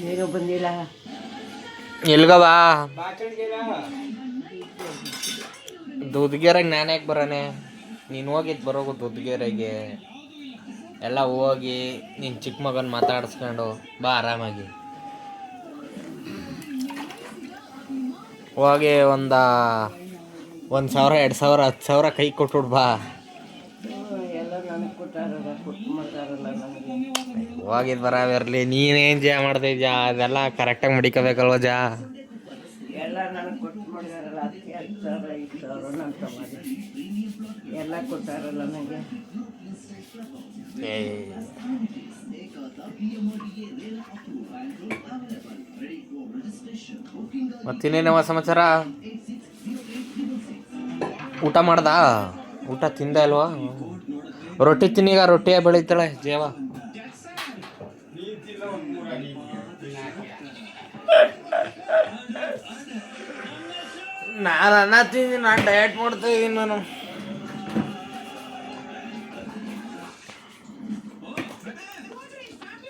ನೀನು ಬಂದಿಲ್ಲ ಎಲ್ಗವಾ ದುದ್ಗೇರಾಗ ನಾನು ಯಾಕೆ ಬರೋನೆ ನೀನು ಹೋಗಿದ್ದು ಬರೋಗು ದುದ್ಗೇರಾಗೆ ಎಲ್ಲ ಹೋಗಿ ನಿನ್ನ ಚಿಕ್ಕ ಮಗನ ಮಾತಾಡಿಸ್ಕೊಂಡು ಬಾ ಆರಾಮಾಗಿ ಹೋಗಿ ಒಂದು 1,000 2,000 10,000 ಕೈ ಕೊಟ್ಬಿಡು ಬಾ ಎಲ್ಲ ನನಗೆ ಕೊಟ್ಟಾರಲ್ಲ ಕೊಟ್ಟು ಮಾಡ್ತಾರಲ್ಲ ನನಗೆ ಹೋಗಿದ್ದು ಬರೋವಿರಲಿ ನೀನೇನು ಜಾ ಮಾಡ್ತಾ ಇದ್ಯಾ ಅದೆಲ್ಲ ಕರೆಕ್ಟಾಗಿ ಮಡಿಕೋಬೇಕಲ್ವ ಜಾ ಎಲ್ಲ ನನಗೆ ಕೊಟ್ಟು ಮಾಡಿದಾರಲ್ಲ ಅದಕ್ಕೆ 10,000 5,000 ನನ್ನ ತಗೊಂಡೆ ಎಲ್ಲ ಕೊಟ್ಟಾರಲ್ಲ ನನಗೆ ಮತ್ತಿನ್ನೇನವ ಸಮಾಚಾರ ಊಟ ಮಾಡ್ದ ಊಟ ತಿಂದ ಅಲ್ವಾ ರೊಟ್ಟಿ ತಿನ್ನೀಗ ರೊಟ್ಟಿಯ ಬೆಳೀತಾಳೆ ಜೀವ ನಾನು ಅನ್ನ ತಿಂದು ನಾನು ಡಯಟ್ ಮಾಡ್ತಾ ಇದ್ದೀನಿ ನಾನು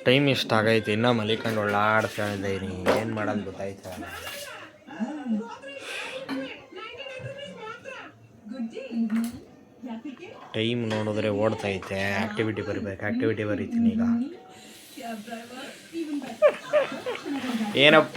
ಟೈಮ್ ಇಷ್ಟ ಆಗೈತಿ ಇನ್ನೂ ಮಲಿಕೊಂಡು ಒಳ್ಳಾಡ್ಸ್ಕೊಂಡಿದ್ದೆ ಏನು ಮಾಡೋದು ಗೊತ್ತಾಯ್ತಾ ಟೈಮ್ ನೋಡಿದ್ರೆ ಓಡ್ತೈತೆ ಆ್ಯಕ್ಟಿವಿಟಿ ಬರಿಬೇಕು ಆ್ಯಕ್ಟಿವಿಟಿ ಬರೀತೀನಿ ಈಗ ಏನಪ್ಪ